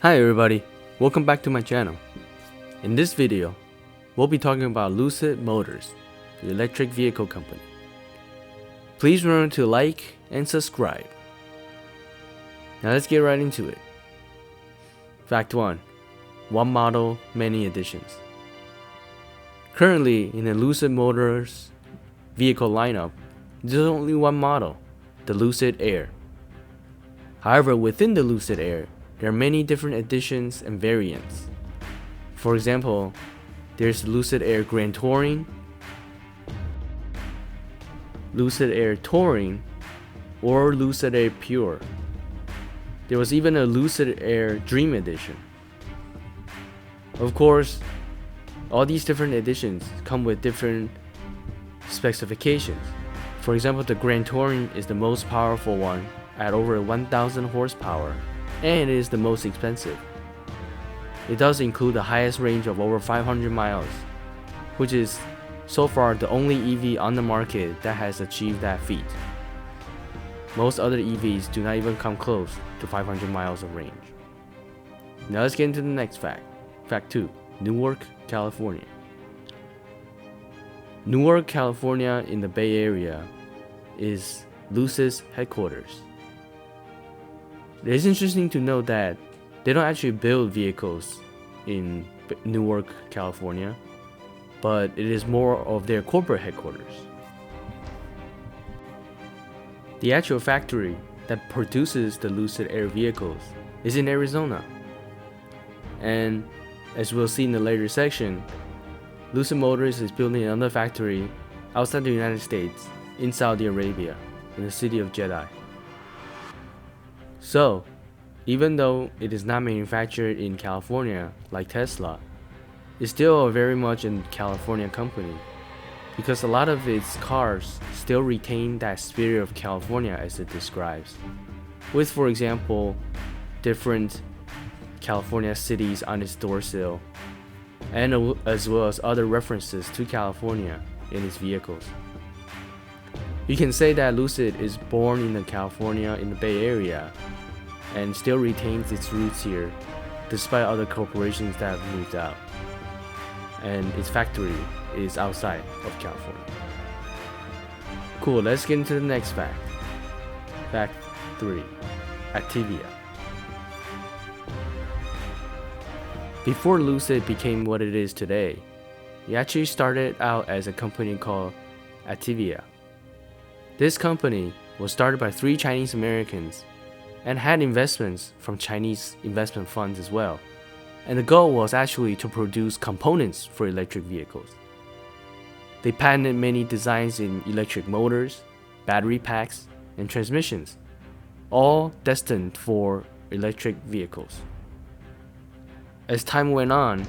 Hi everybody, welcome back to my channel. In this video, we'll be talking about Lucid Motors, the electric vehicle company. Please remember to like and subscribe. Now let's get right into it. Fact 1. One model, many editions. Currently, in the Lucid Motors vehicle lineup, there's only one model, the Lucid Air. However, within the Lucid Air, there are many different editions and variants. For example, there's Lucid Air Grand Touring, Lucid Air Touring, or Lucid Air Pure. There was even a Lucid Air Dream Edition. Of course, all these different editions come with different specifications. For example, the Grand Touring is the most powerful one at over 1000 horsepower, and it is the most expensive. It does include the highest range of over 500 miles, which is so far the only EV on the market that has achieved that feat. Most other EVs do not even come close to 500 miles of range. Now let's get into the next fact. Fact 2. Newark, California. Newark, California in the Bay Area is Lucid's headquarters. It is interesting to note that they don't actually build vehicles in Newark, California, but it is more of their corporate headquarters. The actual factory that produces the Lucid Air vehicles is in Arizona. And as we'll see in the later section, Lucid Motors is building another factory outside the United States in Saudi Arabia, in the city of Jeddah. So, even though it is not manufactured in California like Tesla, it's still very much a California company because a lot of its cars still retain that spirit of California as it describes, with, for example, different California cities on its door sill, and as well as other references to California in its vehicles. You can say that Lucid is born in California in the Bay Area and still retains its roots here despite other corporations that have moved out, and its factory is outside of California. Cool, let's get into the next fact. Fact 3. Activia. Before Lucid became what it is today, it actually started out as a company called Activia. This company was started by 3 Chinese Americans and had investments from Chinese investment funds as well. And the goal was actually to produce components for electric vehicles. They patented many designs in electric motors, battery packs, and transmissions, all destined for electric vehicles. As time went on,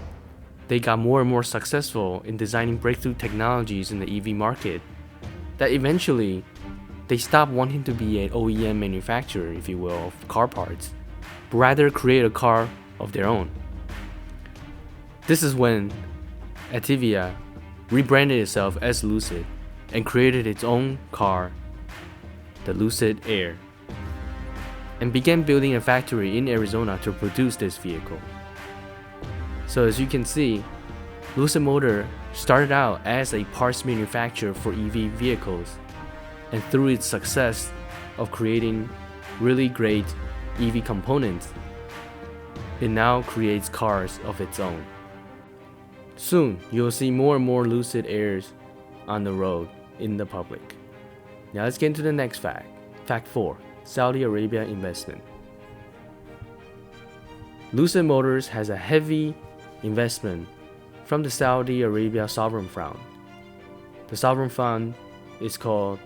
they got more and more successful in designing breakthrough technologies in the EV market that eventually they stopped wanting to be an OEM manufacturer, if you will, of car parts, but rather create a car of their own. This is when Activia rebranded itself as Lucid and created its own car, the Lucid Air, and began building a factory in Arizona to produce this vehicle. So as you can see, Lucid Motors started out as a parts manufacturer for EV vehicles, and through its success of creating really great EV components, it now creates cars of its own. Soon, you'll see more and more Lucid Airs on the road in the public. Now let's get into the next fact. Fact 4. Saudi Arabia investment. Lucid Motors has a heavy investment from the Saudi Arabia Sovereign Fund. The Sovereign Fund is called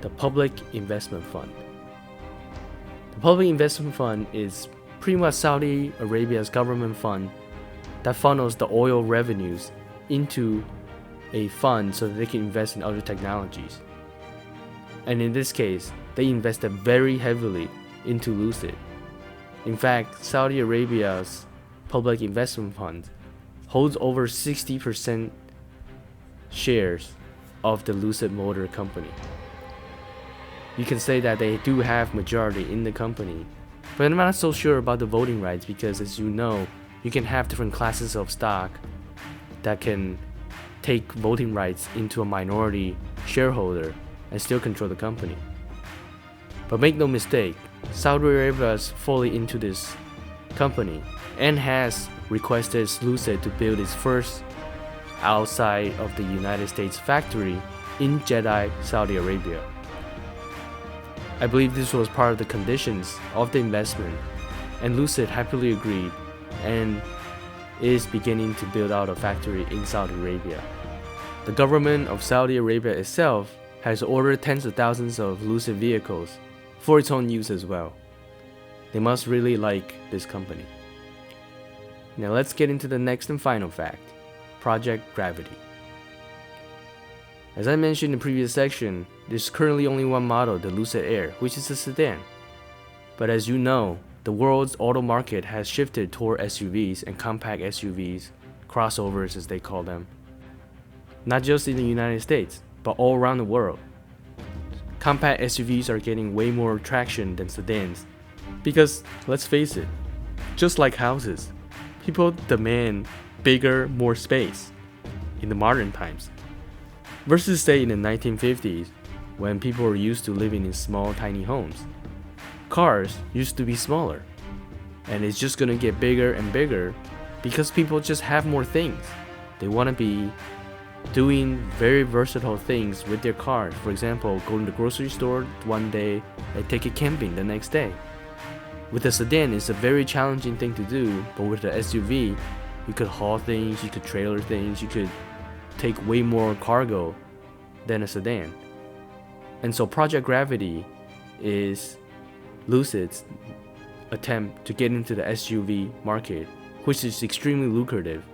the Public Investment Fund. The Public Investment Fund is pretty much Saudi Arabia's government fund that funnels the oil revenues into a fund so that they can invest in other technologies. And in this case, they invested very heavily into Lucid. In fact, Saudi Arabia's Public Investment Fund holds over 60% shares of the Lucid Motor company. You can say that they do have majority in the company, But I'm not so sure about the voting rights because, as you know, you can have different classes of stock that can take voting rights into a minority shareholder and still control the company. But make no mistake, Saudi Arabia is fully into this company and has requested Lucid to build its first outside of the United States factory in Jeddah, Saudi Arabia. I believe this was part of the conditions of the investment, and Lucid happily agreed and is beginning to build out a factory in Saudi Arabia. The government of Saudi Arabia itself has ordered tens of thousands of Lucid vehicles for its own use as well. They must really like this company. Now let's get into the next and final fact, Project Gravity. As I mentioned in the previous section, there's currently only one model, the Lucid Air, which is a sedan. But as you know, the world's auto market has shifted toward SUVs and compact SUVs, crossovers as they call them. Not just in the United States, but all around the world. Compact SUVs are getting way more traction than sedans. Because, let's face it, just like houses, people demand bigger, more space in the modern times. Versus say in the 1950s, when people were used to living in small, tiny homes. Cars used to be smaller, and it's just gonna get bigger and bigger because people just have more things. They want to be doing very versatile things with their cars. For example, going to the grocery store one day and take it camping the next day. With a sedan, it's a very challenging thing to do, but with the SUV, you could haul things, you could trailer things, you could take way more cargo than a sedan. And so Project Gravity is Lucid's attempt to get into the SUV market, which is extremely lucrative,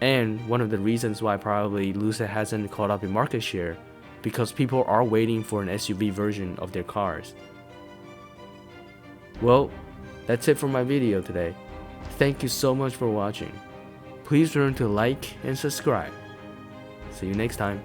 and one of the reasons why probably Lucid hasn't caught up in market share, because people are waiting for an SUV version of their cars. Well, that's it for my video today. Thank you so much for watching. Please remember to like and subscribe. See you next time.